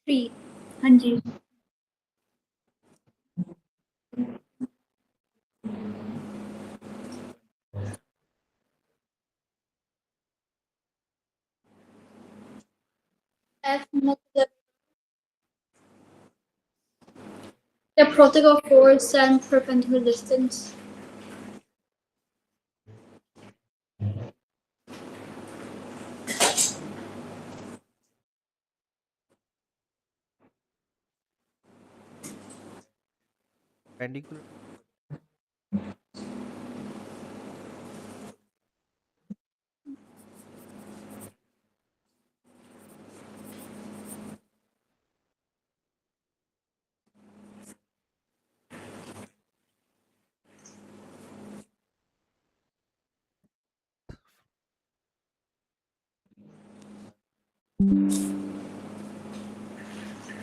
3. हाँ जी. F मतलब the product of force and perpendicular distance. Perpendicular.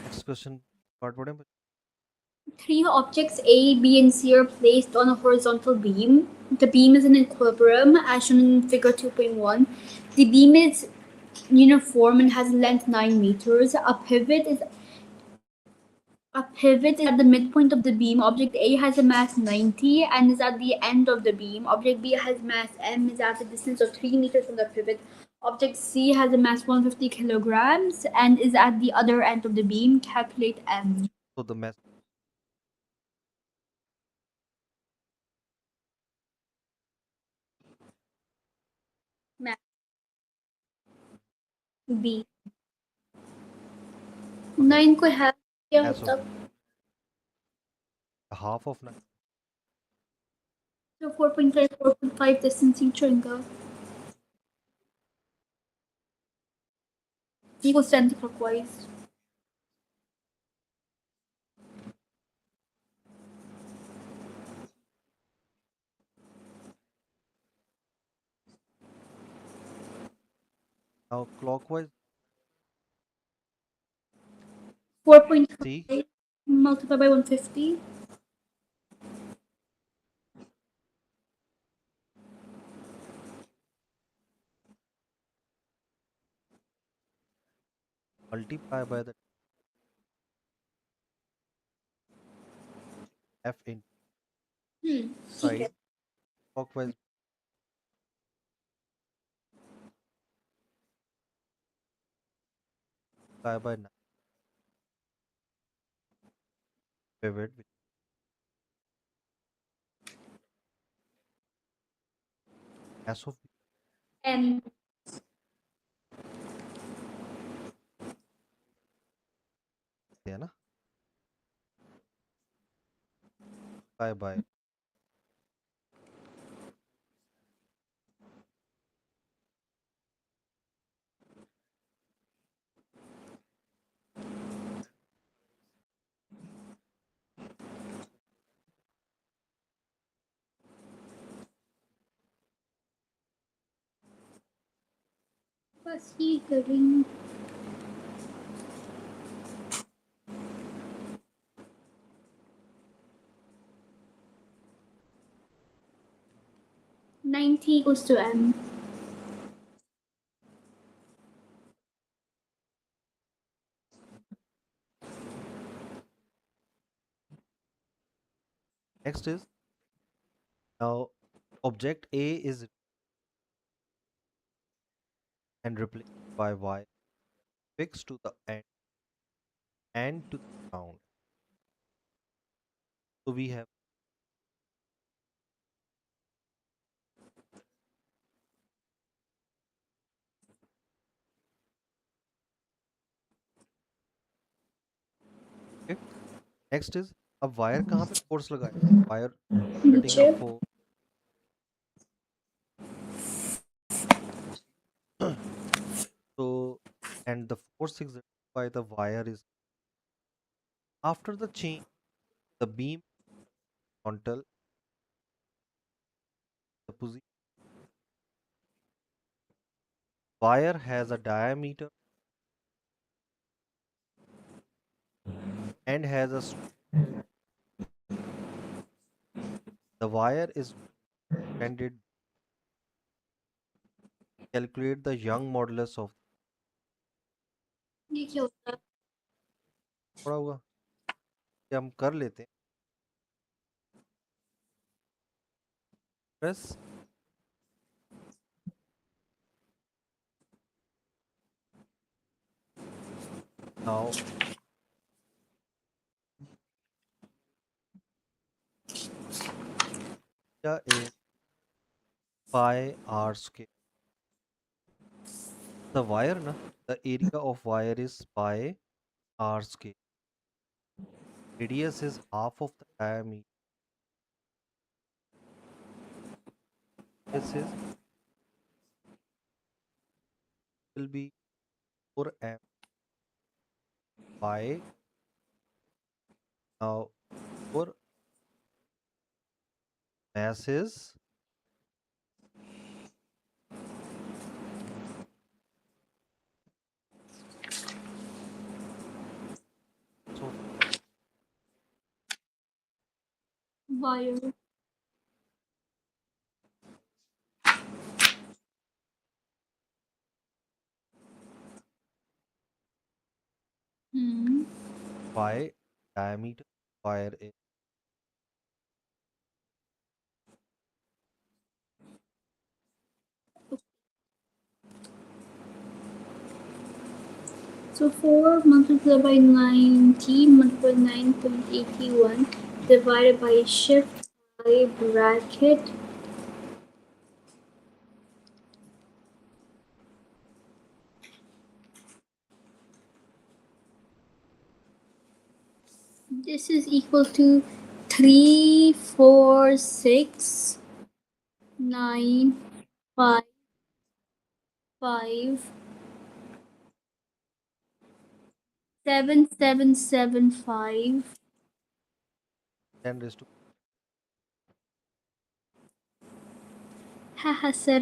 Next question. Part पढ़ें? Three objects A, B, and C are placed on a horizontal beam. The beam is in equilibrium as shown in figure 2.1. The beam is uniform and has a length 9 meters. A pivot is at the midpoint of the beam. Object A has a mass 90 and is at the end of the beam. Object B has mass m, is at a distance of 3 meters from the pivot. Object C has a mass 150 kilograms and is at the other end of the beam. Calculate m. So the mass. Mass B. 9 को half क्या Mass of होता? half of 9. So 4.5, 4.5 distance each होगा. Equals anti-clockwise. Now clockwise. See 4.5 multiplied by 150. multiply by the f in ठीक है. side clockwise by 9 pivot with mass of M. है ना by बस ये करेंगे. 90 equals to M. next is now object A is and replaced by y fixed to the end and to the ground. So we have okay. Next is अब wire कहाँ पे force लगाए wire getting a नीचे. force so and the force exerted by the wire is after the change the beam horizontal the position wire has a diameter and has a the wire is extended calculate the Young modulus of ये क्या होता है? पड़ा होगा, कि हम कर लेते हैं। प्रेस नाउ, क्या is pi r square. The wire na, the area of wire is pi r square. Radius is half of the diameter. This is will be 4m pi. Now 4 mass is, so Wire. Hmm. pi diameter wire is So 4 multiplied by 90 multiplied by 9.81 divided by shift by bracket. This is equal to 346,955,77775. 10 raised to Haha, sir.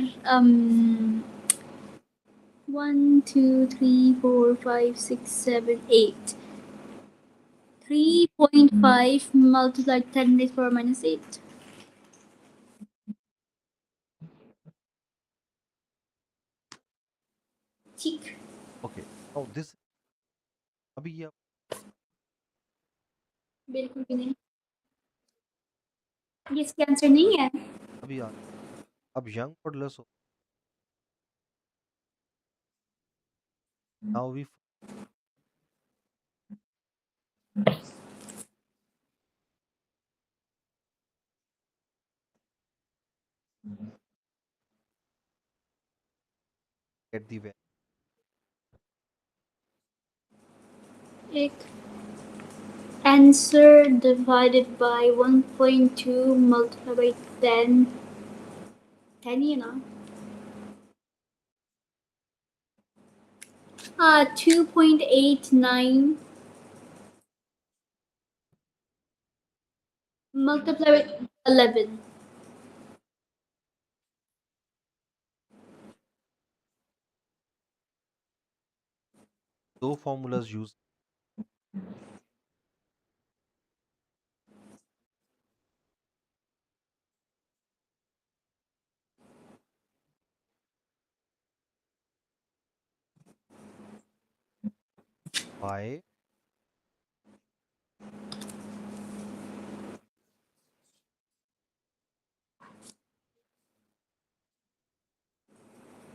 1, 2, 3, 4, 5, 6, 7, 8. 3.5 multiplied 10 raised to power minus 8. ठीक. okay. Now this अभी ये बिल्कुल भी नहीं. ये इसके answer नहीं है. अभी आ, अब young modulus हो, now we get the value. एक answer divided by 1.2 multiplied by 10. 10 ही है ना. 2.89 multiplied by 11. दो formulas use, pi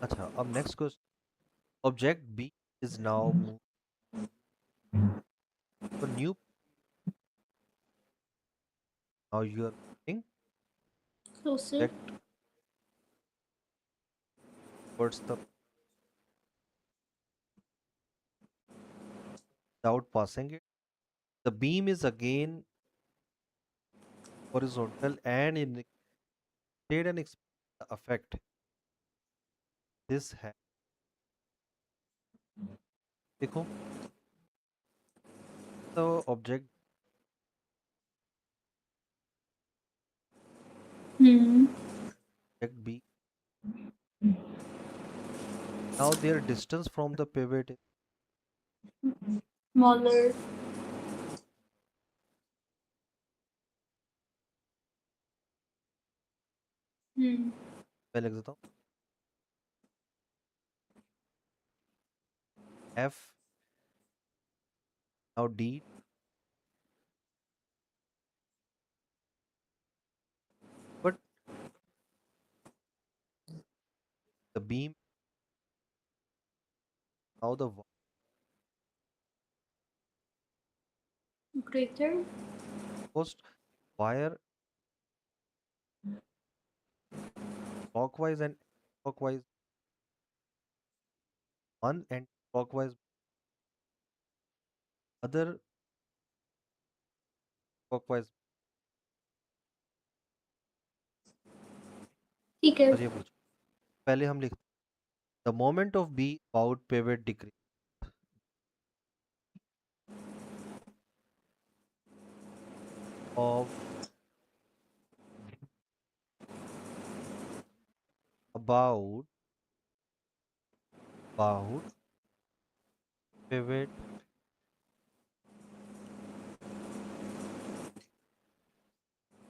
अच्छा अब next question. Object B is now moved to a new, now you are moving Closer. object towards the, without passing it. The beam is again horizontal and in state and explain the effect this has. देखो the object Hmm. B, now their distance from the pivot is Smaller. Hmm. मैं लिख देता हूँ F, now D beam now the Greater. post wire clockwise and clockwise, one and clockwise, other clockwise। ठीक है। और ये पूछो, पहले हम लिखते the moment of be about pivot degree of about about pivot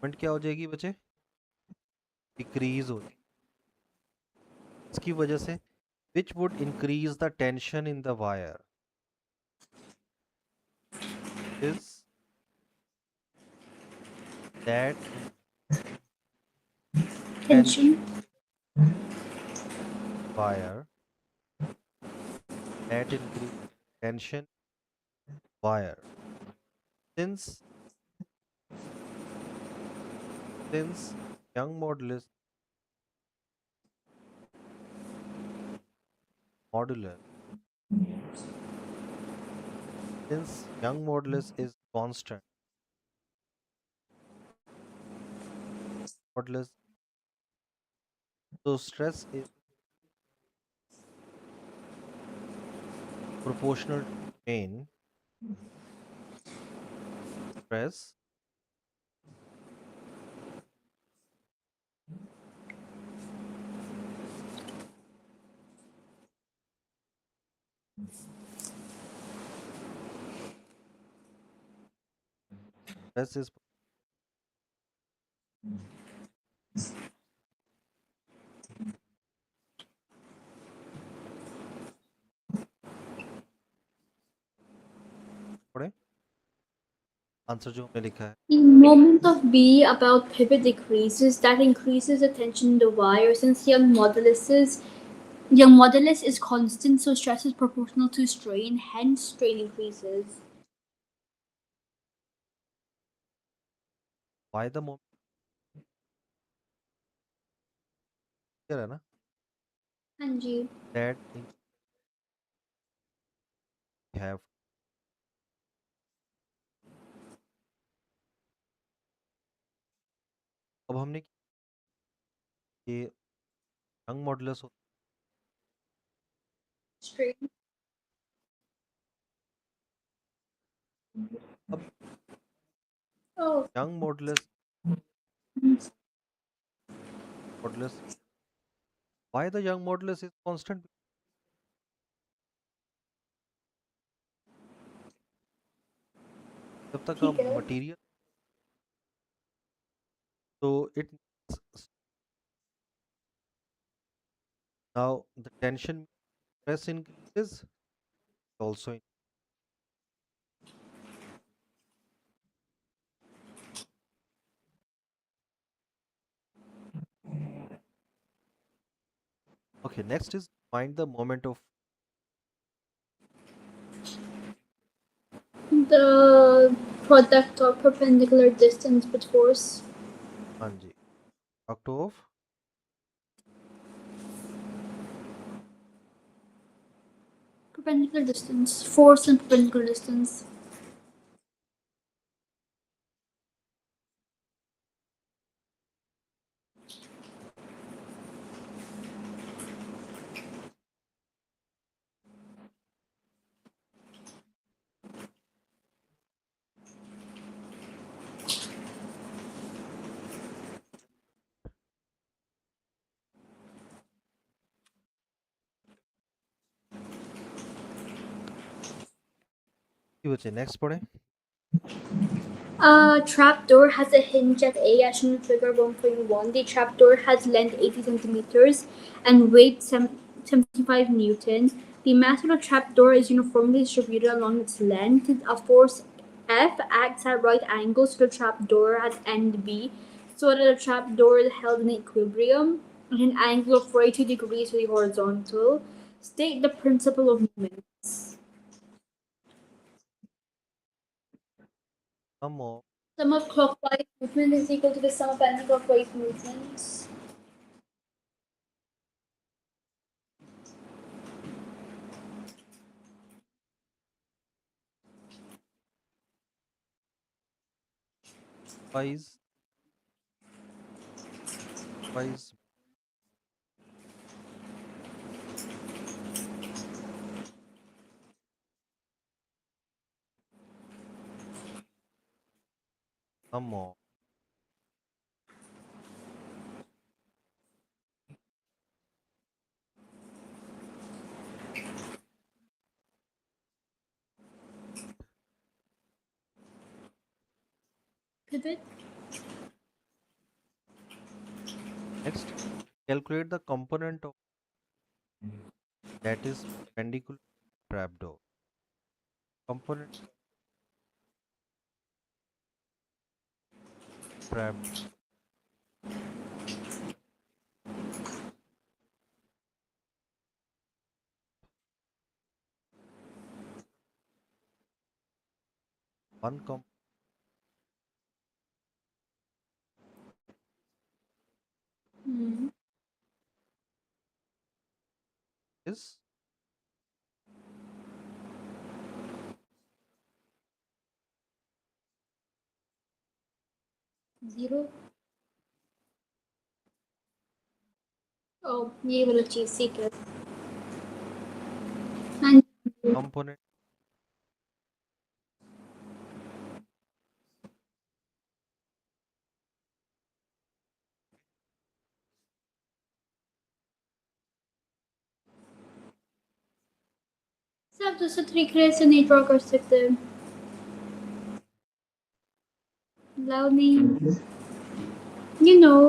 moment क्या हो जाएगी बच्चे, डिक्रीज हो, इसकी वजह से which would increase the tension in the wire is that in tension Tension. wire, that increase tension wire, since since young modulus since young modulus is constant, modulus, so stress is proportional to strain, stress stress is पढ़े answer जो हमने लिखा है, The moment of B about pivot decreases, that increases the tension in the wire since Young modulus is constant, so stress is proportional to strain, hence strain increases. why the moment है ना, हाँ जी। that in have, अब हमने ये young modulus होता Strain. है। अब Oh. Young modulus why the young modulus is constant, जब तक ठीक आप है। Material, so it now the tension stress increases also okay, next is find the moment of, The product of perpendicular distance with force. हाँ जी, octave, Perpendicular distance. Force and perpendicular distance. ये बच्चे next पढ़े, A trapdoor has a hinge at A as shown in figure 1.1. The trapdoor has length 80 centimeters and weight 75 newton. The mass of the trapdoor is uniformly distributed along its length. A force F acts at right angles to the trapdoor at end B so that the trapdoor is held in equilibrium. at an angle of 42 degrees to the horizontal. State the principle of moments. Sum of Sum of clockwise movement is equal to the sum of anti-clockwise movements. wise wise sum of Pivot. next calculate the component of that is perpendicular to trapdoor. Component trap one Hmm. is 0. Oh, ये वाला चीज secret. And component सब दूसरे तरीके से नहीं draw कर सकते. Allow me. You know,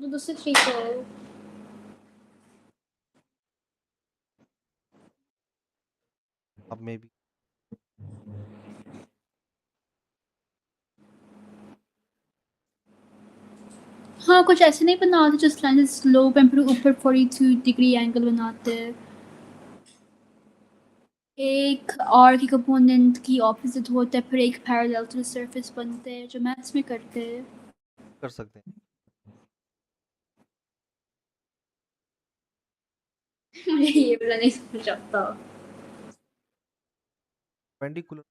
जो दूसरे तरीका है. अब में भी हाँ कुछ ऐसे नहीं बनाते जो स्लैंड स्लोप एंड फिर ऊपर 42 डिग्री एंगल बनाते हैं. एक और की कंपोनेंट की ऑपोजिट होता है फिर एक पैरेलल टू सरफेस बनते हैं जो मैथ्स में करते हैं. कर सकते हैं मुझे ये वाला नहीं समझ आता. perpendicular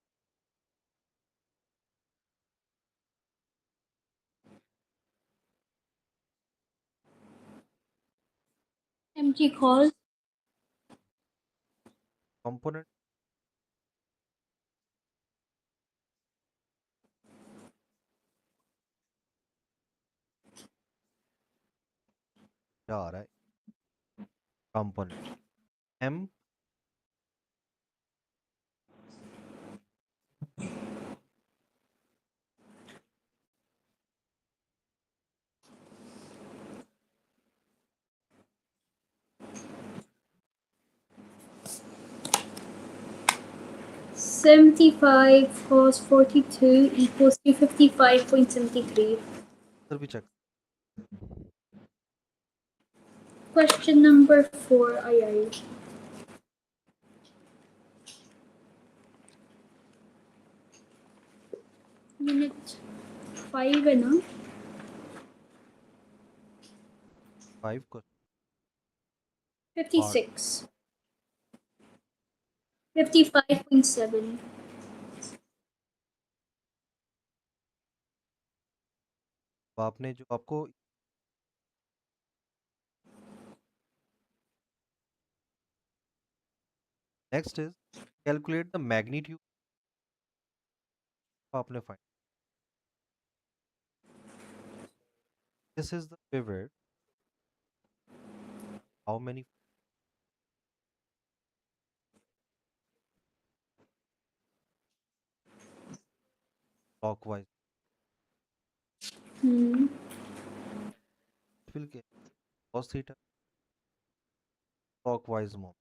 MT call. component क्या आ रहा है component m 75 cos 42 equals 255.73. इधर भी check Question number 4. Ay, ay. Unit 5 है ना. 5 को 56. 55.7. आपने जो आपको next is calculate the magnitude आपने find this is the pivot how many clockwise Hmm. will get cos theta clockwise moment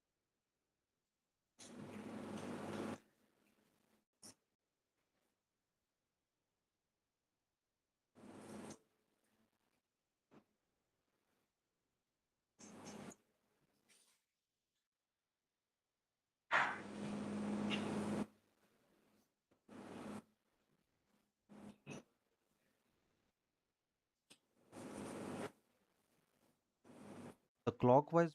The clockwise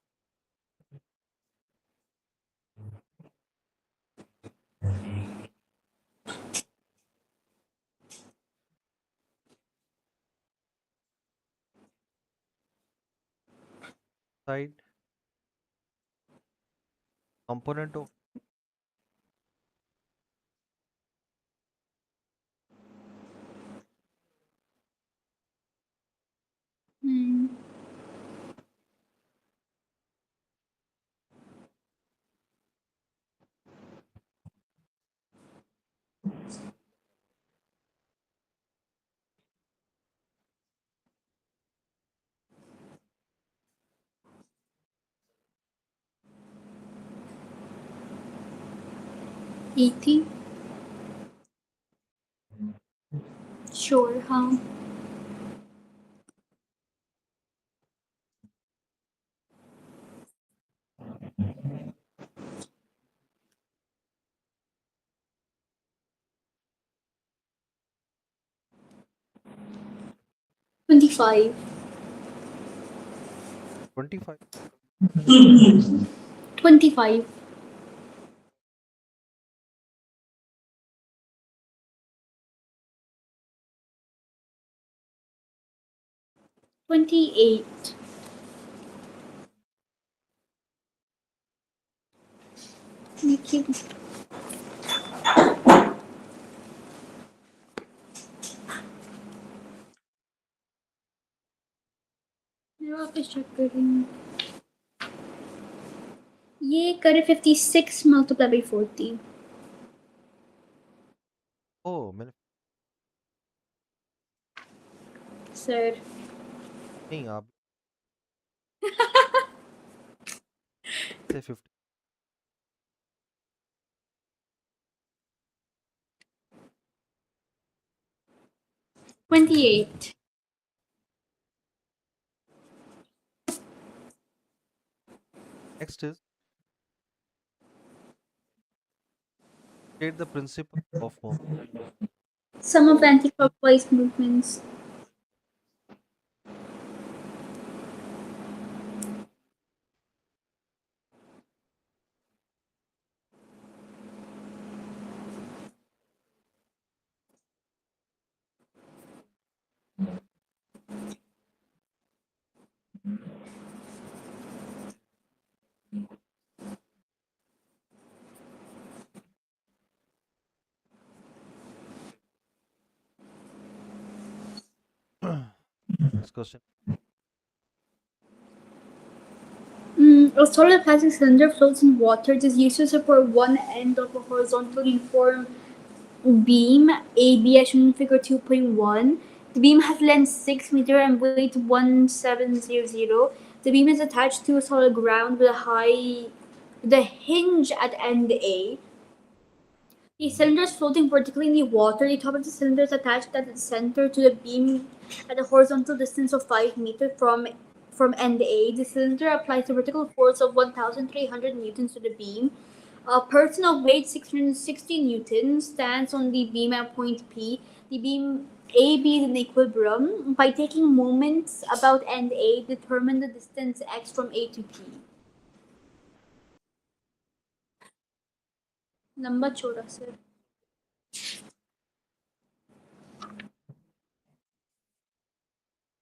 side component of Hmm. 80. Sure, huh? 25. 25. 25. 28. Thank you. मैं वापस check करूँ. ये करे 56 multiplied by 40. Oh, मैंने Sir. नहीं आप से 50. 28. Next is state the principle of moment. Some of anti-clockwise movements. Next question. A solid plastic cylinder floats in water. It is used to support one end of a horizontally formed beam AB as shown in figure 2.1. The beam has length 6 meter and weight 1700. The beam is attached to a solid ground with a hinge at end A. The cylinder is floating vertically in the water. The top of the cylinder is attached at its center to the beam at a horizontal distance of 5 meters from end A. The cylinder applies a vertical force of 1,300 newtons to the beam. A person of weight 660 newtons stands on the beam at point P. The beam AB is in equilibrium. By taking moments about end A, determine the distance x from A to P. लंबा चौड़ा sir.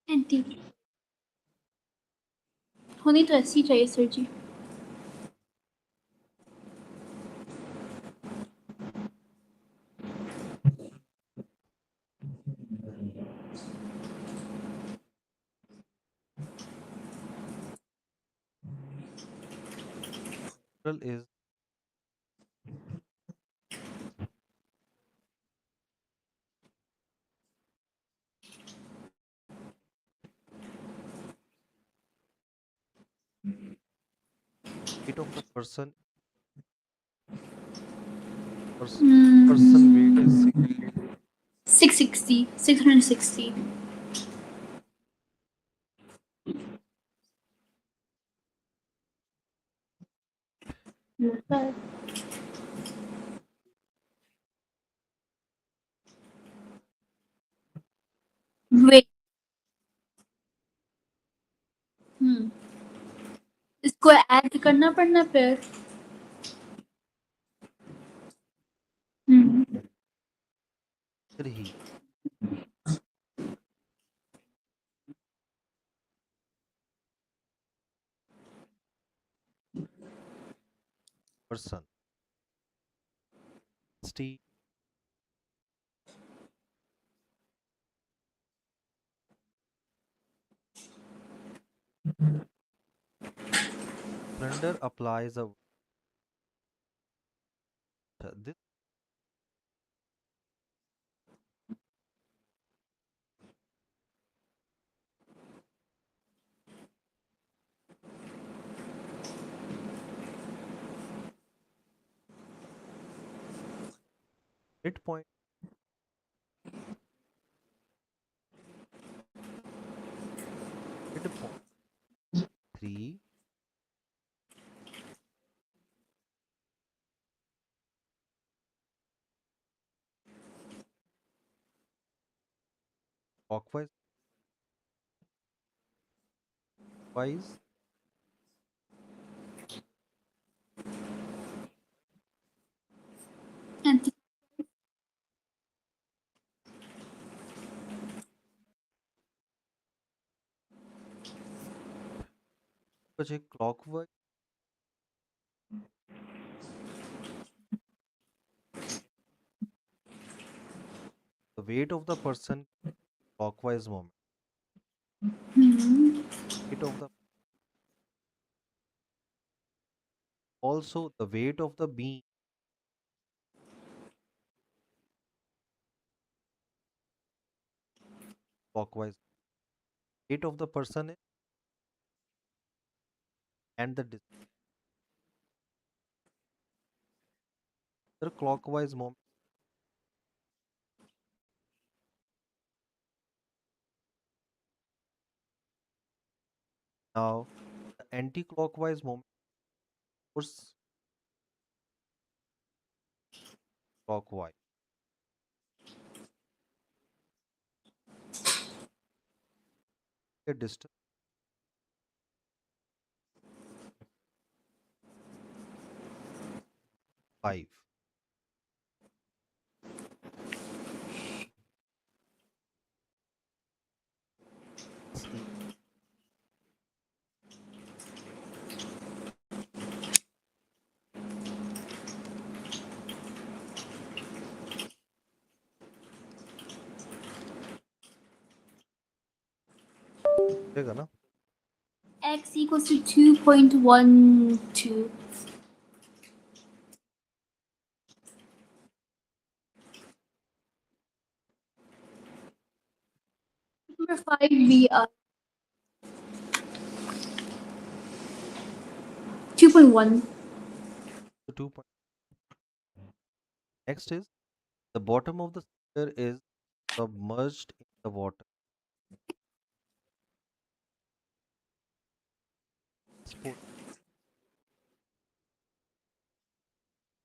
Anti होनी तो ऐसी चाहिए sir ji. Is weight of the person weight is 6. 660. 660. Wait. Hmm. इसको add करना पड़ना फिर। हम्म। ही person steam cylinder applies a this midpoint midpoint 3 clockwise wise And बजे clockwise the weight of the person clockwise moment hmm. weight of the also the weight of the beam clockwise weight of the person is and the other clockwise moment now the anti-clockwise moment was clockwise a distance 5 is देगा ना X equals to 2.12. Number 5 we are 2.1. the 2 point next is the bottom of the cylinder is submerged in the water Suppose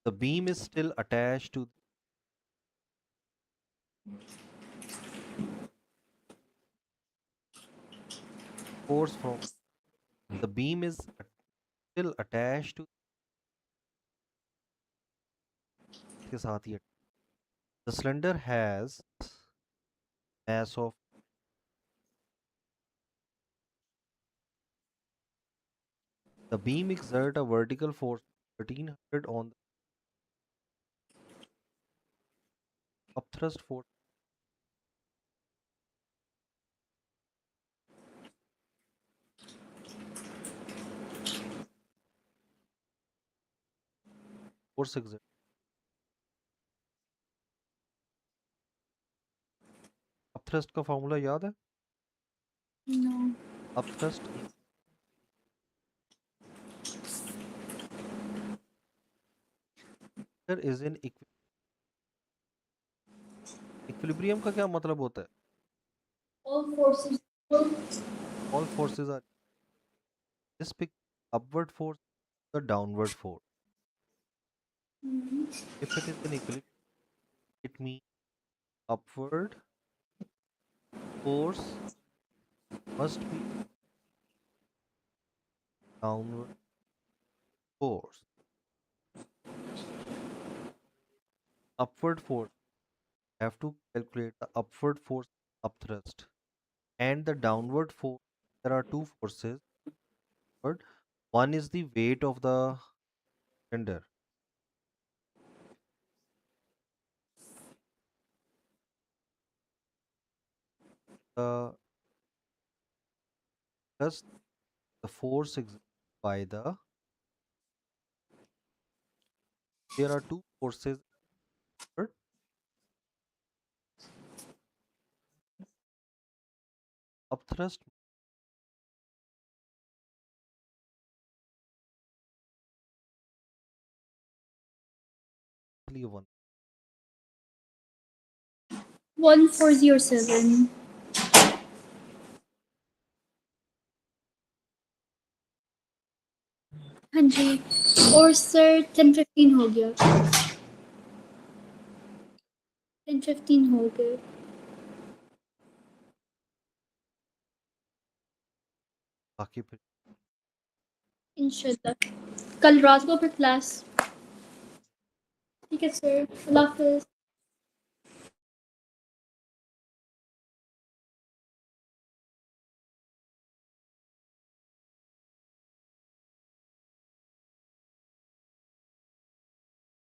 the beam is still attached to the force from the beam is still attached to के साथ ही the cylinder has mass of the beam exert a vertical force 1300 on the upthrust force exert upthrust का formula याद है No. upthrust is in equilibrium का क्या मतलब होता है All forces equal. all forces are just pick upward force the downward force Mhm. if it is in equilibrium it means upward force must be downward force. Upward force, have to calculate the upward force upthrust and the downward force. There are two forces. But one is the weight of the cylinder. The plus the force exerted by the, there are two forces. But upthrust only one. 1407. हाँ जी और sir 10:15 हो गया 10:15 हो गए बाकी फिर इंशाल्लाह कल रात को फिर क्लास ठीक है सर अल्लाह हाफिज़